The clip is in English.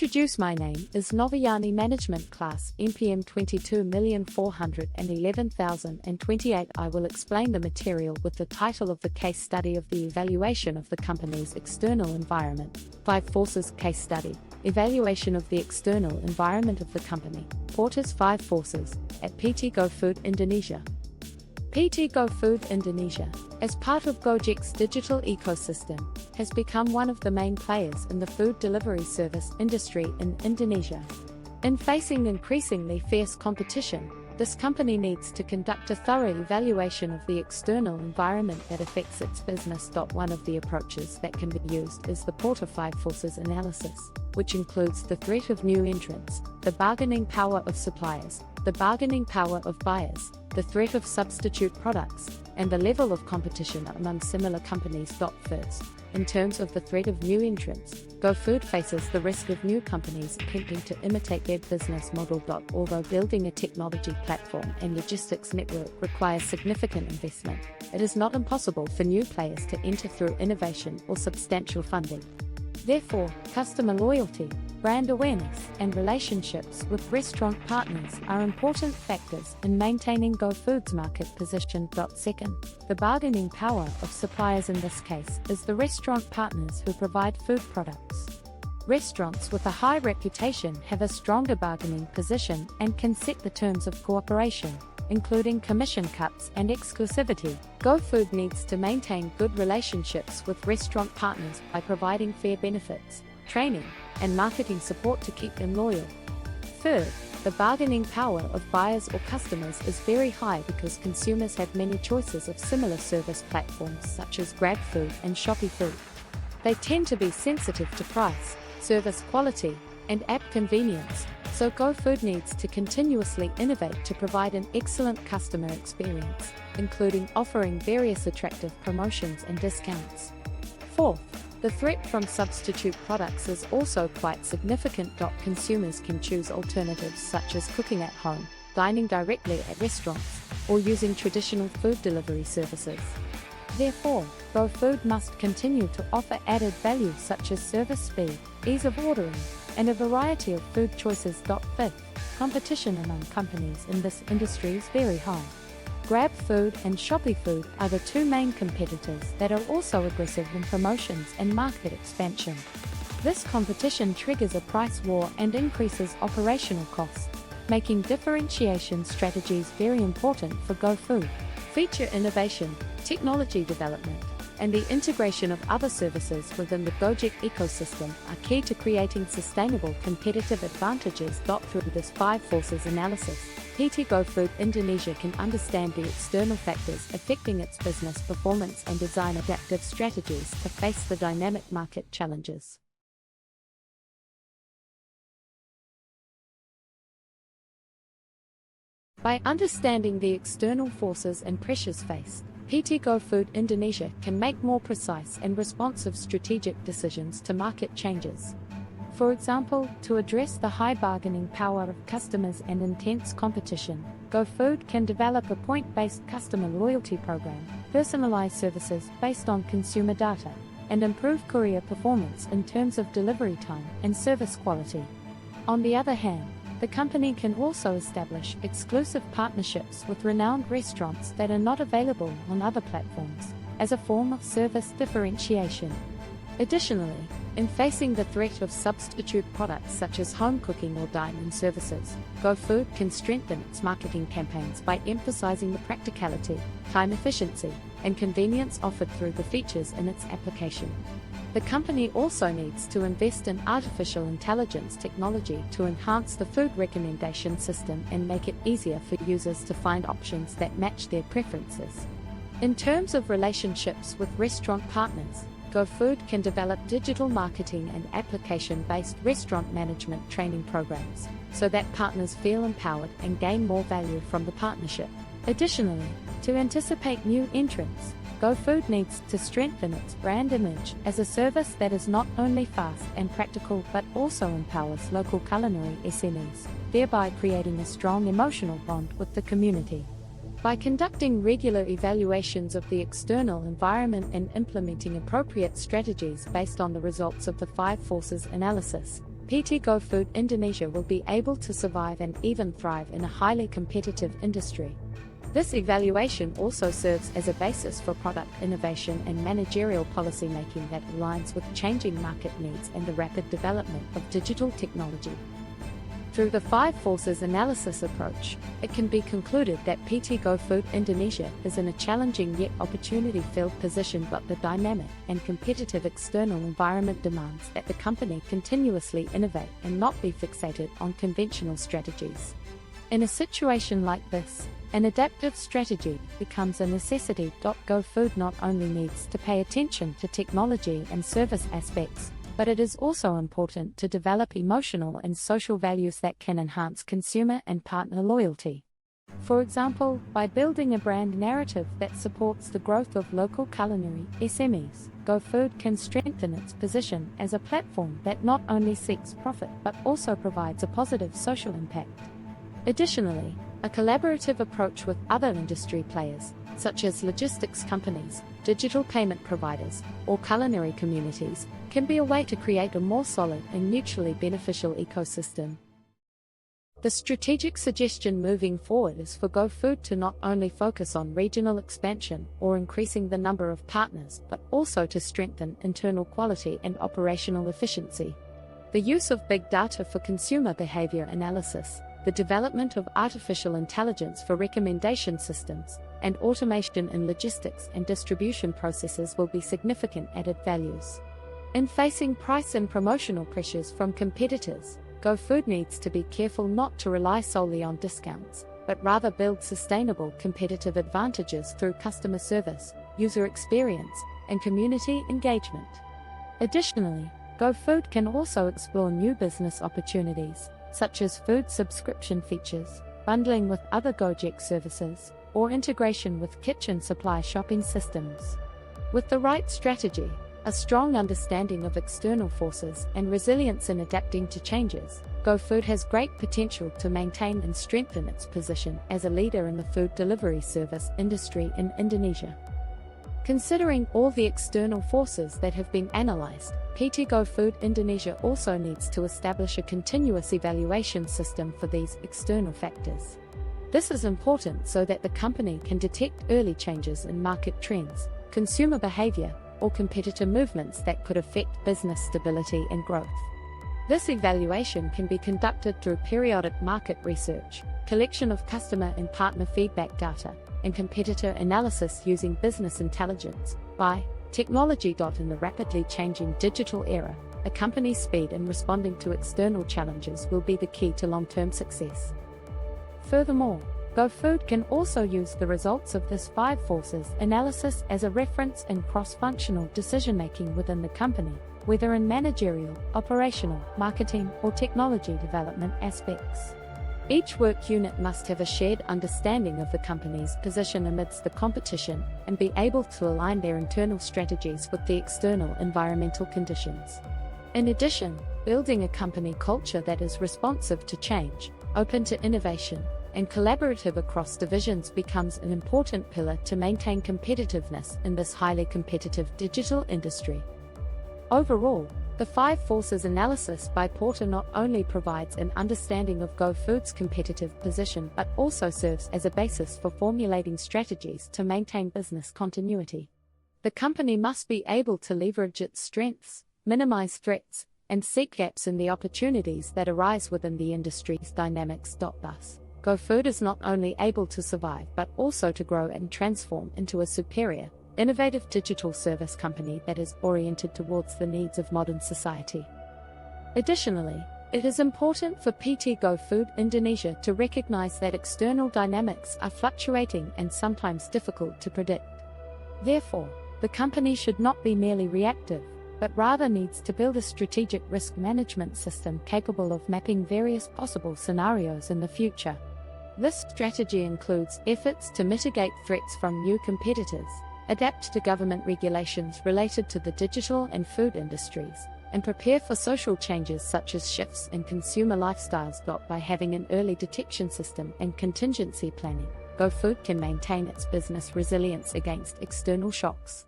introduce, my name is Noviyani Management Class NPM 22,411,028. I will explain the material with the title of the case study of the evaluation of the company's external environment. 5 Forces Case Study. Evaluation of the external environment of the company. Porter's 5 Forces at PT Go Food Indonesia. PT Go Food Indonesia, as part of Gojek's digital ecosystem, has become one of the main players in the food delivery service industry in Indonesia. In facing increasingly fierce competition, this company needs to conduct a thorough evaluation of the external environment that affects its business. One of the approaches that can be used is the Porter 5 Forces analysis, which includes the threat of new entrants, the bargaining power of suppliers, the bargaining power of buyers, the threat of substitute products, and the level of competition among similar companies. First, in terms of the threat of new entrants, GoFood faces the risk of new companies attempting to imitate their business model. Although building a technology platform and logistics network requires significant investment, it is not impossible for new players to enter through innovation or substantial funding. Therefore, customer loyalty, brand awareness, and relationships with restaurant partners are important factors in maintaining GoFood's market position. Second, the bargaining power of suppliers in this case is the restaurant partners who provide food products. Restaurants with a high reputation have a stronger bargaining position and can set the terms of cooperation, including commission cuts and exclusivity. GoFood needs to maintain good relationships with restaurant partners by providing fair benefits, training, and marketing support to keep them loyal. Third, the bargaining power of buyers or customers is very high because consumers have many choices of similar service platforms such as GrabFood and ShopeeFood. They tend to be sensitive to price, service quality, and app convenience, so GoFood needs to continuously innovate to provide an excellent customer experience, including offering various attractive promotions and discounts. Fourth, the threat from substitute products is also quite significant. Consumers can choose alternatives such as cooking at home, dining directly at restaurants, or using traditional food delivery services. Therefore, GoFood must continue to offer added value such as service speed, ease of ordering, and a variety of food choices. Fifth, competition among companies in this industry is very high. GrabFood and ShopeeFood are the 2 main competitors that are also aggressive in promotions and market expansion. This competition triggers a price war and increases operational costs, making differentiation strategies very important for GoFood. Feature innovation, technology development, and the integration of other services within the Gojek ecosystem are key to creating sustainable competitive advantages. Through this 5 Forces analysis, PT GoFood Indonesia can understand the external factors affecting its business performance and design adaptive strategies to face the dynamic market challenges. By understanding the external forces and pressures faced, PT GoFood Indonesia can make more precise and responsive strategic decisions to market changes. For example, to address the high bargaining power of customers and intense competition, GoFood can develop a point-based customer loyalty program, personalize services based on consumer data, and improve courier performance in terms of delivery time and service quality. On the other hand, the company can also establish exclusive partnerships with renowned restaurants that are not available on other platforms, as a form of service differentiation. Additionally, in facing the threat of substitute products such as home cooking or dine-in services, GoFood can strengthen its marketing campaigns by emphasizing the practicality, time efficiency, and convenience offered through the features in its application. The company also needs to invest in artificial intelligence technology to enhance the food recommendation system and make it easier for users to find options that match their preferences. In terms of relationships with restaurant partners, GoFood can develop digital marketing and application-based restaurant management training programs, so that partners feel empowered and gain more value from the partnership. Additionally, to anticipate new entrants, GoFood needs to strengthen its brand image as a service that is not only fast and practical but also empowers local culinary SMEs, thereby creating a strong emotional bond with the community. By conducting regular evaluations of the external environment and implementing appropriate strategies based on the results of the 5 Forces analysis, PT Go Food Indonesia will be able to survive and even thrive in a highly competitive industry. This evaluation also serves as a basis for product innovation and managerial policymaking that aligns with changing market needs and the rapid development of digital technology. Through the 5 forces analysis approach, it can be concluded that PT Go Food Indonesia is in a challenging yet opportunity-filled position, but the dynamic and competitive external environment demands that the company continuously innovate and not be fixated on conventional strategies. In a situation like this, an adaptive strategy becomes a necessity. Go Food not only needs to pay attention to technology and service aspects, but it is also important to develop emotional and social values that can enhance consumer and partner loyalty. For example, by building a brand narrative that supports the growth of local culinary SMEs, Go Food can strengthen its position as a platform that not only seeks profit but also provides a positive social impact. Additionally, a collaborative approach with other industry players, such as logistics companies, digital payment providers, or culinary communities, can be a way to create a more solid and mutually beneficial ecosystem. The strategic suggestion moving forward is for Go Food to not only focus on regional expansion or increasing the number of partners, but also to strengthen internal quality and operational efficiency. The use of big data for consumer behavior analysis, the development of artificial intelligence for recommendation systems, and automation in logistics and distribution processes will be significant added values. In facing price and promotional pressures from competitors, Go Food needs to be careful not to rely solely on discounts, but rather build sustainable competitive advantages through customer service, user experience, and community engagement. Additionally, Go Food can also explore new business opportunities, such as food subscription features, bundling with other Gojek services, or integration with kitchen supply shopping systems. With the right strategy, a strong understanding of external forces, and resilience in adapting to changes, Go Food has great potential to maintain and strengthen its position as a leader in the food delivery service industry in Indonesia. Considering all the external forces that have been analyzed, PT Go Food Indonesia also needs to establish a continuous evaluation system for these external factors. This is important so that the company can detect early changes in market trends, consumer behavior, or competitor movements that could affect business stability and growth. This evaluation can be conducted through periodic market research, collection of customer and partner feedback data, and competitor analysis using business intelligence. By technology. In the rapidly changing digital era, a company's speed in responding to external challenges will be the key to long-term success. Furthermore, Go Food can also use the results of this 5 forces analysis as a reference in cross-functional decision-making within the company, whether in managerial, operational, marketing, or technology development aspects. Each work unit must have a shared understanding of the company's position amidst the competition and be able to align their internal strategies with the external environmental conditions. In addition, building a company culture that is responsive to change, open to innovation, and collaborative across divisions becomes an important pillar to maintain competitiveness in this highly competitive digital industry. Overall, the 5 forces analysis by Porter not only provides an understanding of Go Food's competitive position but also serves as a basis for formulating strategies to maintain business continuity. The company must be able to leverage its strengths, minimize threats, and seek gaps in the opportunities that arise within the industry's dynamics. Thus, Go Food is not only able to survive but also to grow and transform into a superior, innovative digital service company that is oriented towards the needs of modern society. Additionally, it is important for PT Go Food Indonesia to recognize that external dynamics are fluctuating and sometimes difficult to predict. Therefore, the company should not be merely reactive, but rather needs to build a strategic risk management system capable of mapping various possible scenarios in the future. This strategy includes efforts to mitigate threats from new competitors, adapt to government regulations related to the digital and food industries, and prepare for social changes such as shifts in consumer lifestyles. By having an early detection system and contingency planning, Go Food can maintain its business resilience against external shocks.